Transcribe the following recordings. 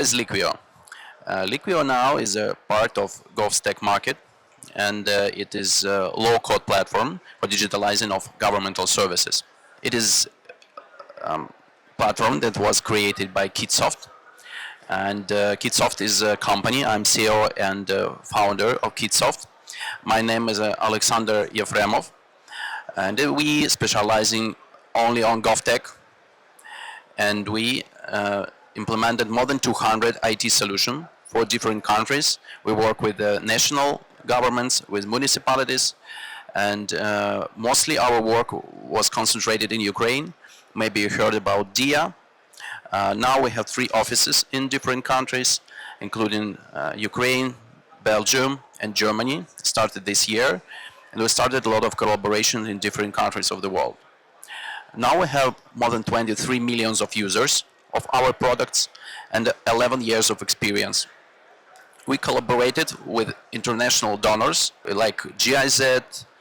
What is Liquio? Liquio now is a part of GovStack market, and it is a low-code platform for digitalizing of governmental services. It is a platform that was created by Kitsoft, and Kitsoft is a company. I'm CEO and founder of Kitsoft. My name is Alexander Yefremov, and we specializing only on GovTech, and we implemented more than 200 IT solutions for different countries. We work with national governments, with municipalities, and mostly our work was concentrated in Ukraine. Maybe you heard about DIA. Now we have 3 offices in different countries, including Ukraine, Belgium, and Germany. Started this year, and we started a lot of collaboration in different countries of the world. Now we have more than 23 million of users of our products and 11 years of experience. We collaborated with international donors like GIZ,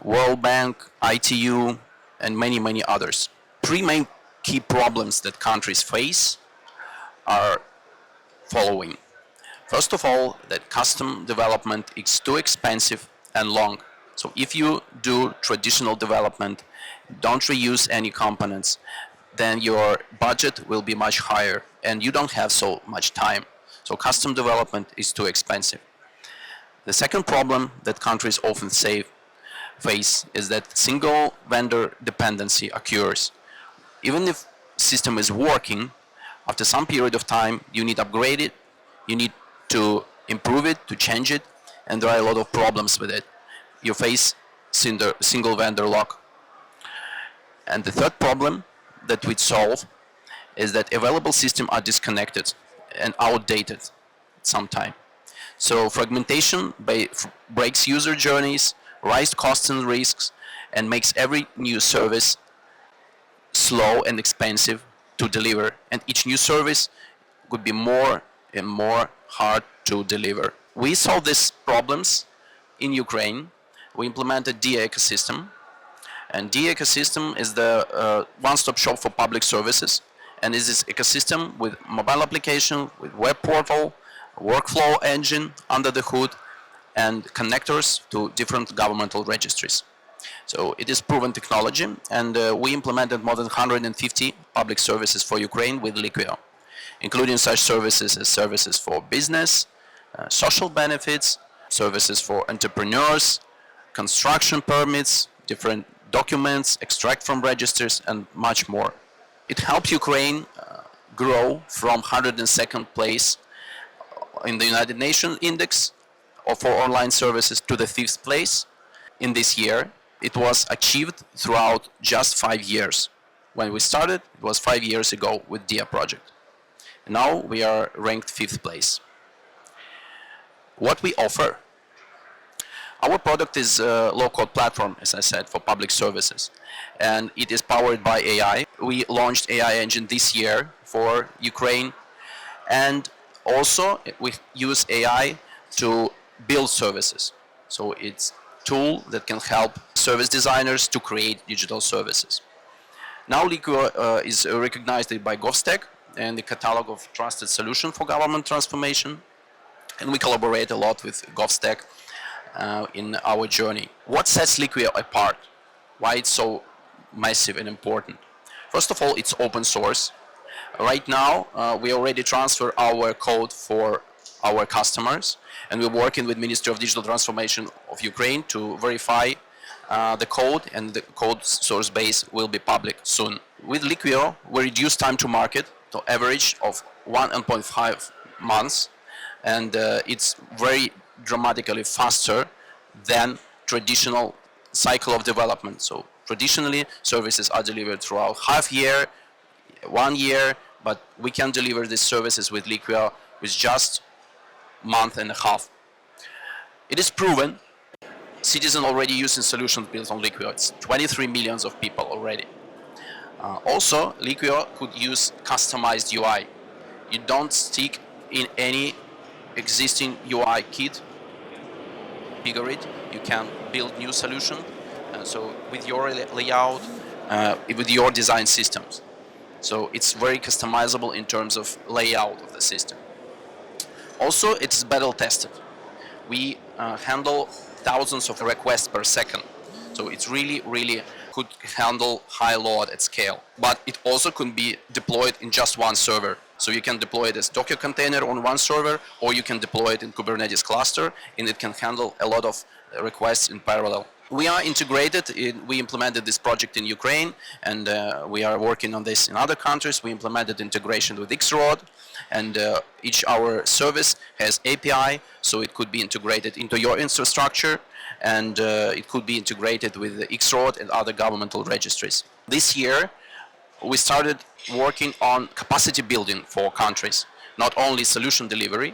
World Bank, ITU, and many others. 3 main key problems that countries face are following. First of all, that custom development is too expensive and long. So if you do traditional development, don't reuse any components, then your budget will be much higher and you don't have so much time. So custom development is too expensive. The second problem that countries often face is that single vendor dependency occurs. Even if system is working, after some period of time you need to upgrade it, you need to improve it, to change it, and there are a lot of problems with it. You face single vendor lock. And the third problem that we solve is that available systems are disconnected and outdated sometime. So fragmentation breaks user journeys, raises costs and risks, and makes every new service slow and expensive to deliver. And each new service would be more and more hard to deliver. We solve these problems in Ukraine. We implemented DIA ecosystem. And DIA ecosystem is the one-stop shop for public services. And is this ecosystem with mobile application, with web portal, workflow engine under the hood, and connectors to different governmental registries. So it is proven technology, and we implemented more than 150 public services for Ukraine with Liquio, including such services as services for business, social benefits, services for entrepreneurs, construction permits, different documents, extract from registers, and much more. It helped Ukraine grow from 102nd place in the United Nations Index for online services to the 5th place in this year. It was achieved throughout just 5 years. When we started, it was 5 years ago with DIA project. Now we are ranked 5th place. What we offer? Our product is a low-code platform, as I said, for public services, and it is powered by AI. We launched AI engine this year for Ukraine, and also we use AI to build services. So it's a tool that can help service designers to create digital services. Now Liquio is recognized by GovStack and the catalog of trusted solutions for government transformation, and we collaborate a lot with GovStack in our journey. What sets Liquio apart? Why it's so massive and important? First of all, it's open source. Right now, we already transfer our code for our customers, and we're working with Ministry of Digital Transformation of Ukraine to verify the code, and the code source base will be public soon. With Liquio, we reduce time to market to average of 1.5 months, and it's very dramatically faster than traditional cycle of development. So traditionally, services are delivered throughout half year, 1 year, but we can deliver these services with Liquio with just month and a half. It is proven. Citizens already using solutions built on Liquio. It's 23 million of people already. Also, Liquio could use customized UI. You don't stick in any existing UI kit, figure it. You can build new solution. So with your layout, with your design systems. So it's very customizable in terms of layout of the system. Also, it's battle tested. We handle thousands of requests per second. So it's really could handle high load at scale. But it also can be deployed in just one server. So you can deploy it as Docker container on one server, or you can deploy it in Kubernetes cluster, and it can handle a lot of requests in parallel. We are integrated. We implemented this project in Ukraine, and we are working on this in other countries. We implemented integration with Xrod, and each our service has API, so it could be integrated into your infrastructure, and it could be integrated with Xrod and other governmental registries. This year, we started working on capacity building for countries, not only solution delivery.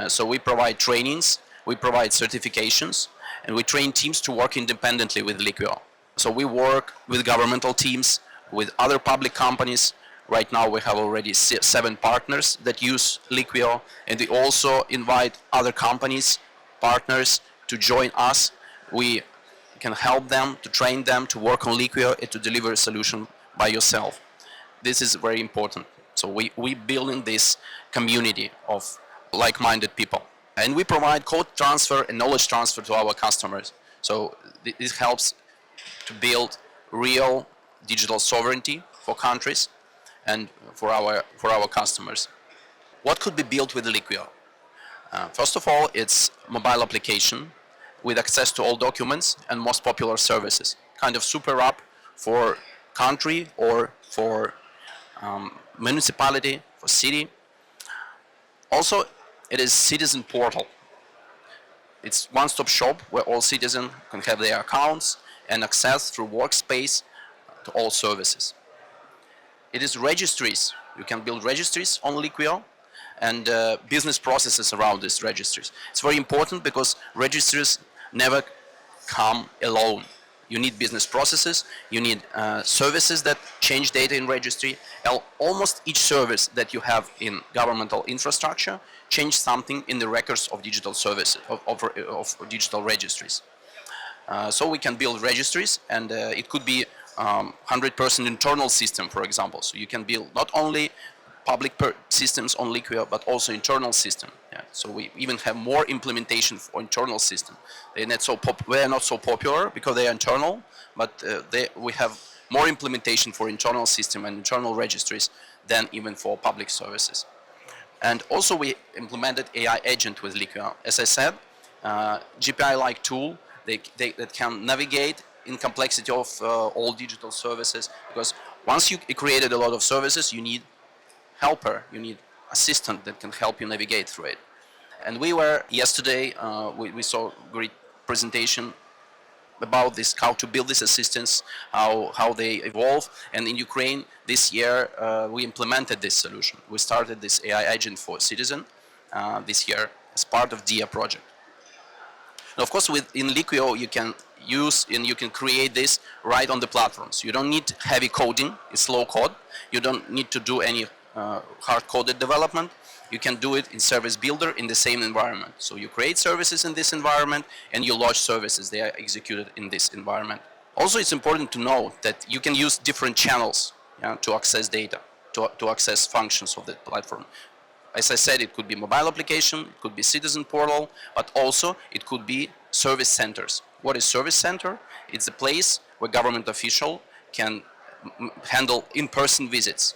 So we provide trainings, we provide certifications, and we train teams to work independently with Liquio. So we work with governmental teams, with other public companies. Right now we have already 7 partners that use Liquio, and we also invite other companies, partners, to join us. We can help them, to train them, to work on Liquio and to deliver a solution by yourself. This is very important. So we building this community of like-minded people. And we provide code transfer and knowledge transfer to our customers. So this helps to build real digital sovereignty for countries and for our customers. What could be built with Liquio? First of all, it's mobile application with access to all documents and most popular services. Kind of super app for country or for municipality, for city. Also, it is citizen portal. It's one-stop shop where all citizens can have their accounts and access through workspace to all services. It is registries. You can build registries on Liquio and business processes around these registries. It's very important because registries never come alone. You need business processes, you need services that change data in registry. Almost each service that you have in governmental infrastructure change something in the records of digital services, of digital registries. So we can build registries, and it could be 100% internal system, for example. So you can build not only public systems on Liquio, but also internal system. Yeah. So we even have more implementation for internal system. They are not so popular because they are internal, but we have more implementation for internal system and internal registries than even for public services. And also we implemented AI agent with Liquio. As I said, GPI-like tool that can navigate in complexity of all digital services, because once you created a lot of services, you need helper, you need assistant that can help you navigate through it. And we were yesterday, we saw a great presentation about this, how to build these assistants, how they evolve. And in Ukraine this year, we implemented this solution. We started this AI agent for citizen this year as part of DIA project. And of course, in Liquio, you can use and you can create this right on the platforms. You don't need heavy coding, it's low code. You don't need to do any hard-coded development. You can do it in Service Builder in the same environment. So you create services in this environment and you launch services. They are executed in this environment. Also, it's important to know that you can use different channels to access data, to access functions of the platform. As I said, it could be mobile application, it could be citizen portal, but also it could be service centers. What is service center? It's a place where government official can handle in-person visits.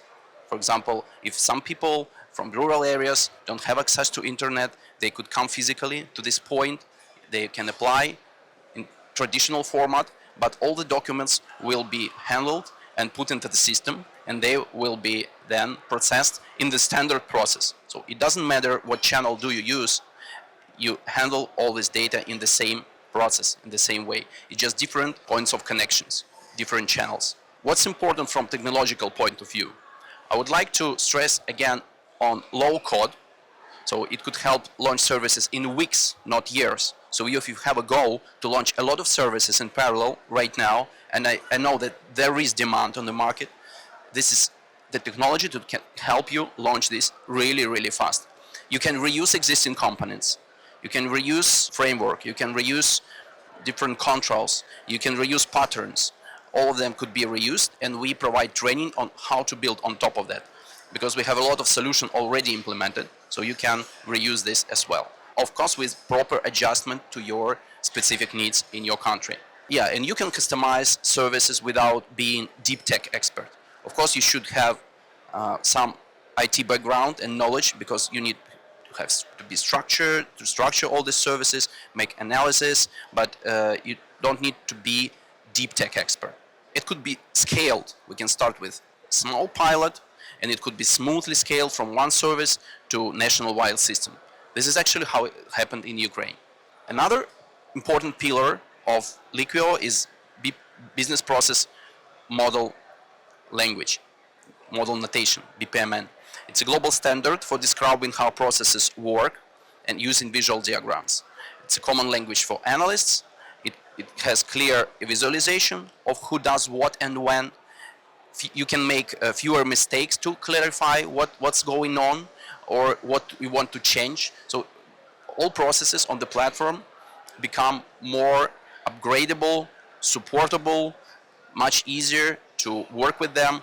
For example, if some people from rural areas don't have access to internet, they could come physically to this point. They can apply in traditional format, but all the documents will be handled and put into the system, and they will be then processed in the standard process. So it doesn't matter what channel do you use, you handle all this data in the same process, in the same way. It's just different points of connections, different channels. What's important from technological point of view? I would like to stress again on low code. So it could help launch services in weeks, not years. So if you have a goal to launch a lot of services in parallel right now, and I know that there is demand on the market, this is the technology that can help you launch this really, really fast. You can reuse existing components. You can reuse framework. You can reuse different controls. You can reuse patterns. All of them could be reused, and we provide training on how to build on top of that. because we have a lot of solution already implemented, so you can reuse this as well. Of course, with proper adjustment to your specific needs in your country. Yeah, and you can customize services without being deep tech expert. Of course, you should have some IT background and knowledge, because you need to be structured, to structure all these services, make analysis, but you don't need to be deep tech expert. It could be scaled. We can start with small pilot, and it could be smoothly scaled from one service to national-wide system. This is actually how it happened in Ukraine. Another important pillar of Liquio is business process model language, model notation, BPMN. It's a global standard for describing how processes work and using visual diagrams. It's a common language for analysts. It has clear visualization of who does what and when. You can make fewer mistakes to clarify what's going on or what you want to change. So all processes on the platform become more upgradable, supportable, much easier to work with them.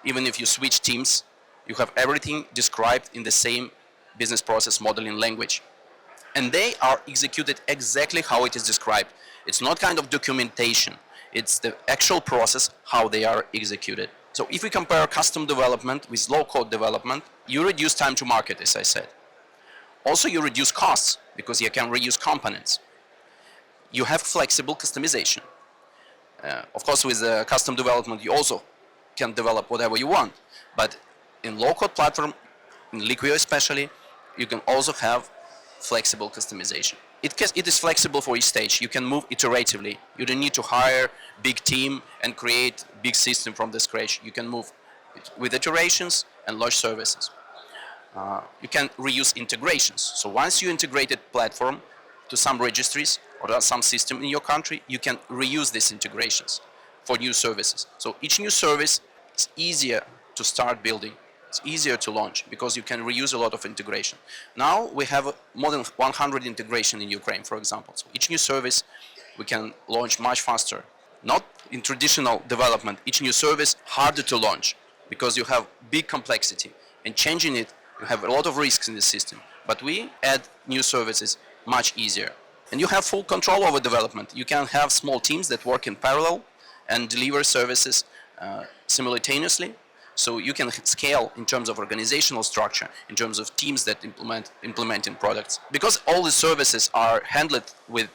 Even if you switch teams, you have everything described in the same business process modeling language. And they are executed exactly how it is described. It's not kind of documentation. It's the actual process, how they are executed. So if we compare custom development with low-code development, you reduce time to market, as I said. Also, you reduce costs, because you can reuse components. You have flexible customization. Of course, with custom development, you also can develop whatever you want. But in low-code platform, in Liquio especially, you can also have flexible customization. It is flexible for each stage. You can move iteratively. You don't need to hire big team and create big system from the scratch. You can move with iterations and launch services. You can reuse integrations. So once you integrated platform to some registries or some system in your country, you can reuse these integrations for new services. So each new service is easier to start building. It's easier to launch because you can reuse a lot of integration. Now we have more than 100 integration in Ukraine, for example. So each new service we can launch much faster. Not in traditional development, each new service harder to launch because you have big complexity. And changing it, you have a lot of risks in the system. But we add new services much easier. And you have full control over development. You can have small teams that work in parallel and deliver services simultaneously. So you can scale in terms of organizational structure, in terms of teams that implementing products. Because all the services are handled with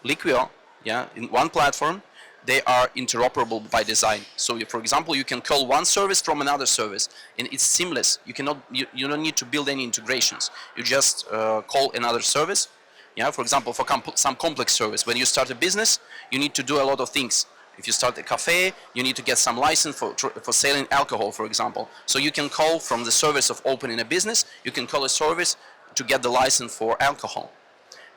Liquio, in one platform, they are interoperable by design. So, for example, you can call one service from another service, and it's seamless. You don't need to build any integrations. You just call another service. For example, for some complex service, when you start a business, you need to do a lot of things. If you start a cafe, you need to get some license for selling alcohol, for example. So you can call from the service of opening a business, you can call a service to get the license for alcohol.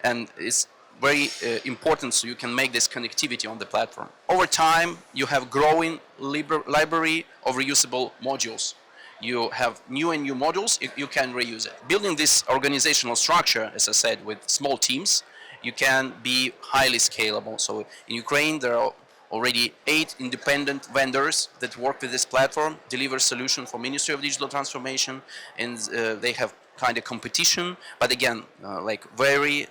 And it's very important, so you can make this connectivity on the platform. Over time, you have growing library of reusable modules. You have new and new modules, you can reuse it. Building this organizational structure, as I said, with small teams, you can be highly scalable. So in Ukraine, there are already 8 independent vendors that work with this platform, deliver solution for Ministry of Digital Transformation, and they have kind of competition, but again, like very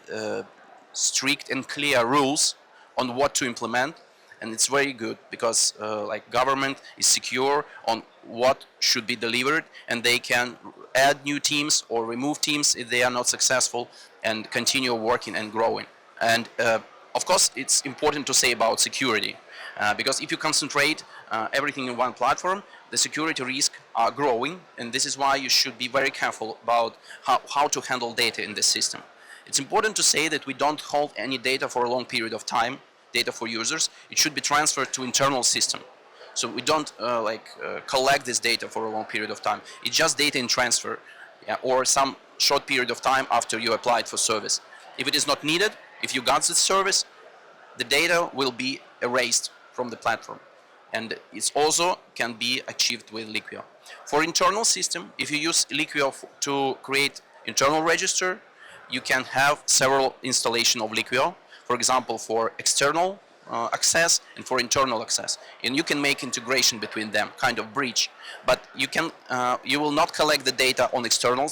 strict and clear rules on what to implement, and it's very good because like government is secure on what should be delivered, and they can add new teams or remove teams if they are not successful, and continue working and growing. And of course, it's important to say about security, because if you concentrate everything in one platform, the security risks are growing, and this is why you should be very careful about how to handle data in the system. It's important to say that we don't hold any data for a long period of time, data for users. It should be transferred to internal system. So we don't collect this data for a long period of time. It's just data in transfer, or some short period of time after you applied for service. If it is not needed, if you got this service, the data will be erased from the platform. And it also can be achieved with Liquio. For internal system, if you use Liquio to create internal register, you can have several installation of Liquio. For example, for external access and for internal access, and you can make integration between them, kind of bridge. But you will not collect the data on external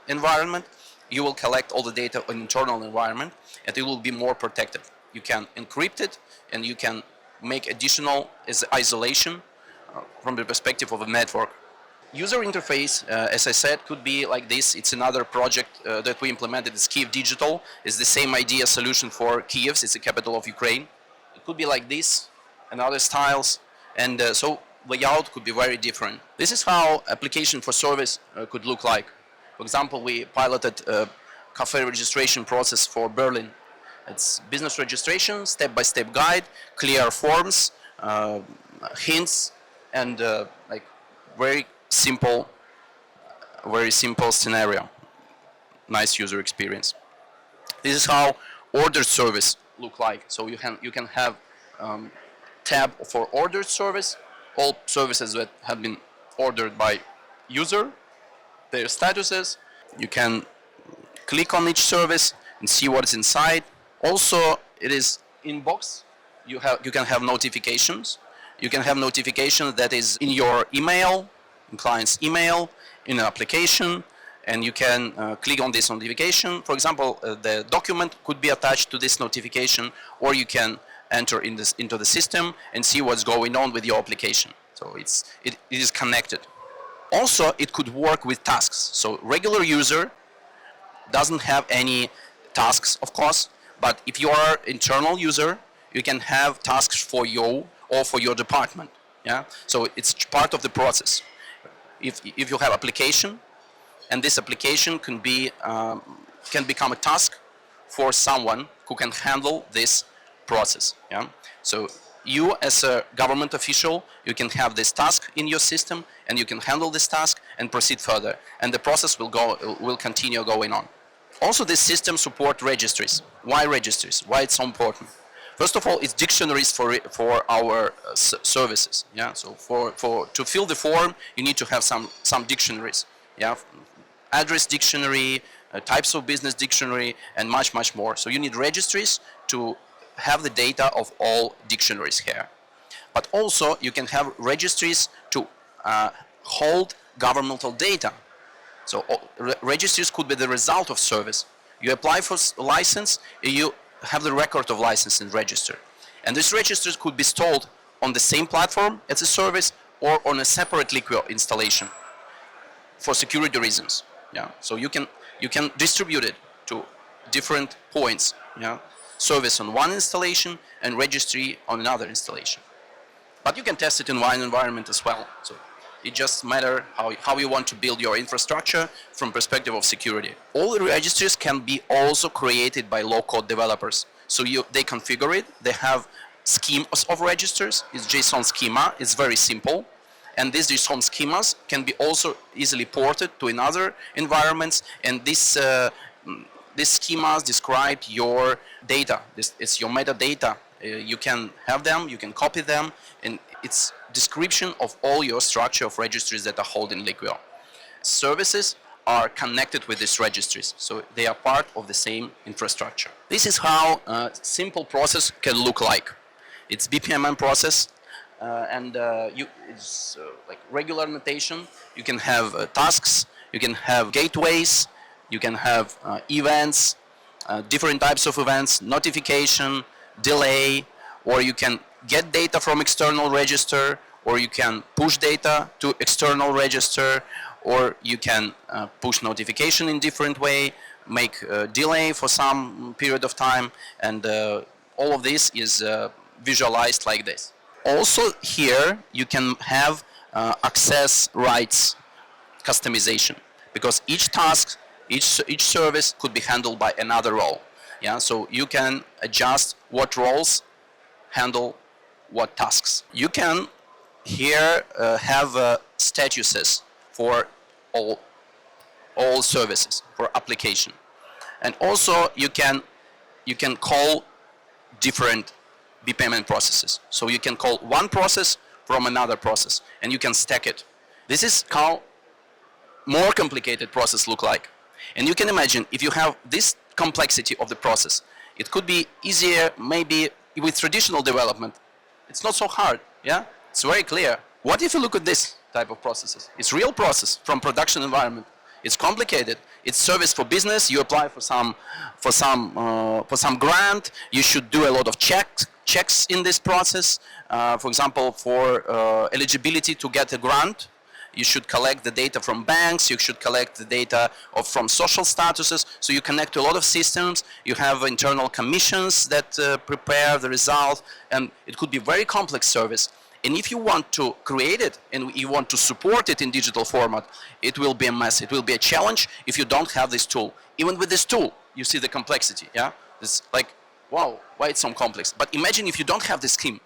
environment. You will collect all the data on internal environment, and it will be more protected. You can encrypt it, and you can make additional isolation from the perspective of a network. User interface, as I said, could be like this. It's another project that we implemented. It's Kyiv Digital. It's the same idea solution for Kyiv. It's the capital of Ukraine. It could be like this and other styles. And so layout could be very different. This is how application for service could look like. For example, we piloted a cafe registration process for Berlin. It's business registration, step-by-step guide, clear forms, hints, and like very simple scenario. Nice user experience. This is how ordered service look like. So you can have tab for ordered service, all services that have been ordered by user, their statuses. You can click on each service and see what is inside. Also, it is inbox. You can have notifications. You can have notifications that is in your email, in client's email, in an application, and you can click on this notification. For example, the document could be attached to this notification, or you can enter into the system and see what's going on with your application. So it is connected. Also, it could work with tasks. So regular user doesn't have any tasks, of course, but if you are internal user, you can have tasks for you or for your department. Yeah, so it's part of the process. If you have application, and this application can become a task for someone who can handle this process. Yeah, so you as a government official, you can have this task in your system, and you can handle this task and proceed further, and the process will continue going on. Also, this system supports registries. Why registries? Why it's so important? First of all, it's dictionaries for our services. Yeah, so to fill the form, you need to have some dictionaries. Yeah, address dictionary, types of business dictionary, and much more. So you need registries to have the data of all dictionaries here. But also, you can have registries to hold governmental data. So registries could be the result of service. You apply for a license, you have the record of license and register. And these registers could be stored on the same platform as a service or on a separate Liquio installation for security reasons. Yeah, so you can distribute it to different points. Yeah, service on one installation and registry on another installation. But you can test it in one environment as well. So it just matters how you want to build your infrastructure from perspective of security. All the registries can be also created by low-code developers. So they configure it. They have schemas of registers. It's JSON schema. It's very simple. And these JSON schemas can be also easily ported to another environments. And these schemas describe your data. It's your metadata. You can have them. You can copy them. And it's description of all your structure of registries that are held in Liquio. Services are connected with these registries, so they are part of the same infrastructure. This is how a simple process can look like. It's BPMN process, and it's like regular notation. You can have tasks, you can have gateways, you can have events, different types of events, notification, delay, or you can get data from external register, or you can push data to external register, or you can push notification in different way, make a delay for some period of time, and all of this is visualized like this. Also here you can have access rights customization, because each task, each service could be handled by another role. Yeah, so you can adjust what roles handle what tasks. You can here have statuses for all services, for application, and also you can call different BPMN processes. So you can call one process from another process, and you can stack it. This is how more complicated process look like. And you can imagine if you have this complexity of the process, it could be easier maybe with traditional development, it's not so hard. Yeah, it's very clear. What if you look at this type of processes? It's real process from production environment. It's complicated. It's service for business. You apply for some grant. You should do a lot of checks in this process. For example, for eligibility to get a grant, you should collect the data from banks. You should collect the data from social statuses. So you connect to a lot of systems. You have internal commissions that prepare the result, and it could be very complex service. And if you want to create it and you want to support it in digital format, it will be a mess. It will be a challenge if you don't have this tool. Even with this tool, you see the complexity. Yeah, it's like, wow, why it's so complex? But imagine if you don't have this scheme.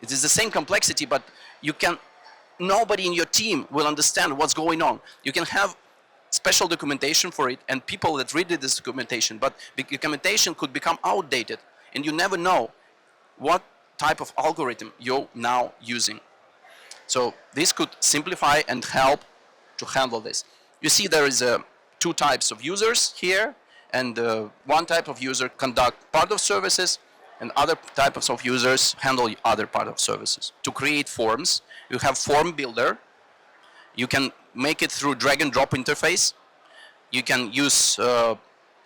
It is the same complexity, but you can. Nobody in your team will understand what's going on. You can have special documentation for it and people that read this documentation, but the documentation could become outdated and you never know what type of algorithm you're now using. So this could simplify and help to handle this. You see there is two types of users here, and one type of user conduct part of services and other types of users handle other part of services. To create forms, you have form builder. You can make it through drag and drop interface. You can use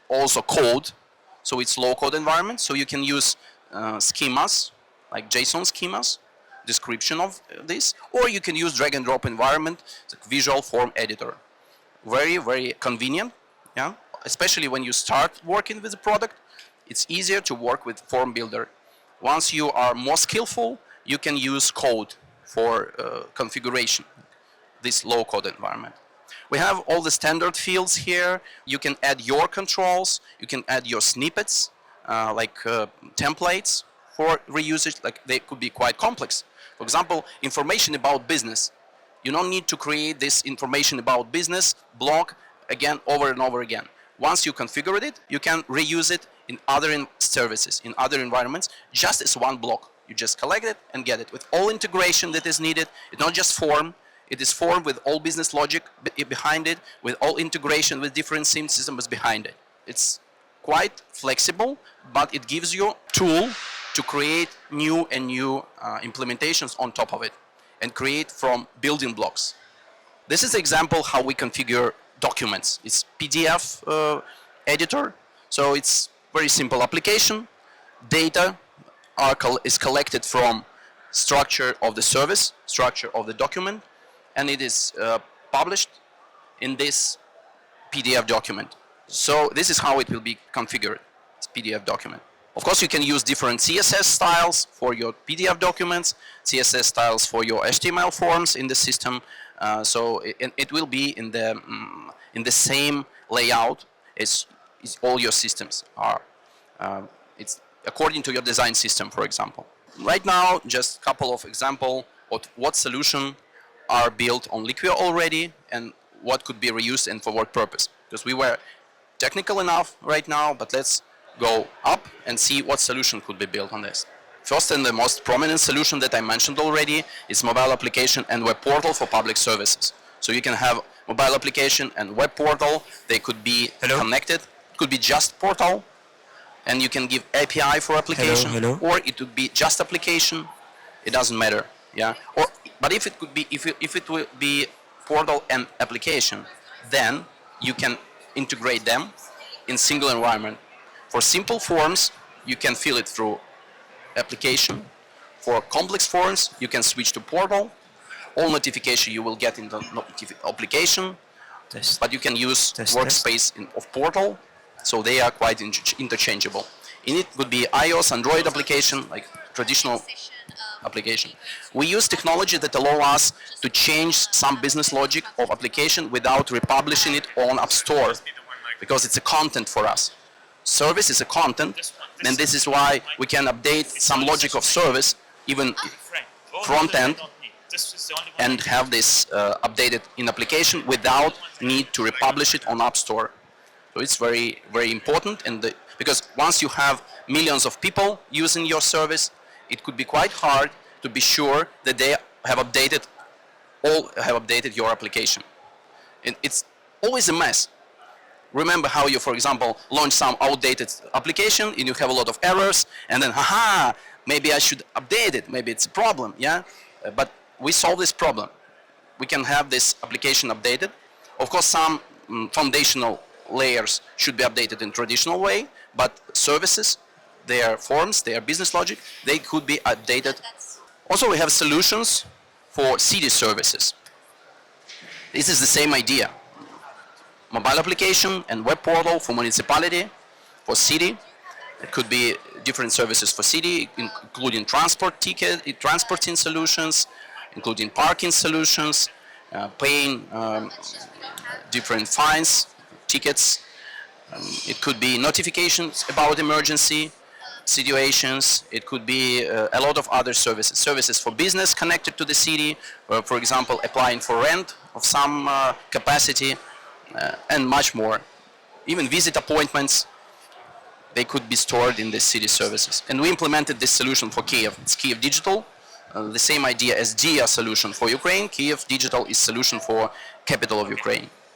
also code, so it's low code environment. So you can use schemas, like JSON schemas, description of this, or you can use drag and drop environment, like visual form editor. Very, very convenient, yeah? Especially when you start working with the product. It's easier to work with form builder. Once you are more skillful, you can use code for configuration, this low code environment. We have all the standard fields here. You can add your controls. You can add your snippets, like templates for reusage. Like they could be quite complex. For example, information about business. You don't need to create this information about business block again over and over again. Once you configured it, you can reuse it in other services, in other environments, just as one block. You just collect it and get it with all integration that is needed. It's not just form. It is form with all business logic behind it, with all integration with different SIM systems behind it. It's quite flexible, but it gives you a tool to create new implementations on top of it and create from building blocks. This is an example how we configure documents. It's PDF editor, so it's very simple application. Data is collected from structure of the service, structure of the document, and it is published in this PDF document. So this is how it will be configured, this PDF document. Of course, you can use different CSS styles for your PDF documents, CSS styles for your HTML forms in the system. So it will be in the same layout as all your systems are. It's according to your design system, for example. Right now, just a couple of examples of what solution are built on Liquio already and what could be reused and for what purpose. Because we were technical enough right now, but let's go up and see what solution could be built on this. First and the most prominent solution that I mentioned already is mobile application and web portal for public services. So you can have mobile application and web portal. They could be connected. It could be just portal, and you can give API for application, or it would be just application. It doesn't matter. Yeah. But if it could be, if it will be portal and application, then you can integrate them in single environment. For simple forms, you can fill it through application. For complex forms, you can switch to portal. All notification you will get in the application, but you can use workspace of portal, so they are quite interchangeable. In it could be iOS, Android application, like traditional application. We use technology that allow us to change some business logic of application without republishing it on App Store, because it's a content for us. Service is a content, and this is why we can update some logic of service, even front end, and have this updated in application without need to republish it on App Store. So it's very, very important, and because once you have millions of people using your service, it could be quite hard to be sure that they have updated your application. And it's always a mess. Remember how you, for example, launch some outdated application and you have a lot of errors, and then, haha, maybe I should update it, maybe it's a problem, yeah? But we solve this problem. We can have this application updated. Of course, some foundational layers should be updated in traditional way, but services, their forms, their business logic, they could be updated. Also, we have solutions for city services. This is the same idea. Mobile application and web portal for municipality, for city. It could be different services for city, including transporting solutions, including parking solutions, paying different fines, tickets. It could be notifications about emergency situations. It could be a lot of other services. Services for business connected to the city, for example, applying for rent of some capacity, and much more. Even visit appointments, they could be stored in the city services. And we implemented this solution for Kiev. It's Kiev Digital. The same idea as DIA solution for Ukraine. Kiev Digital is solution for capital of Ukraine.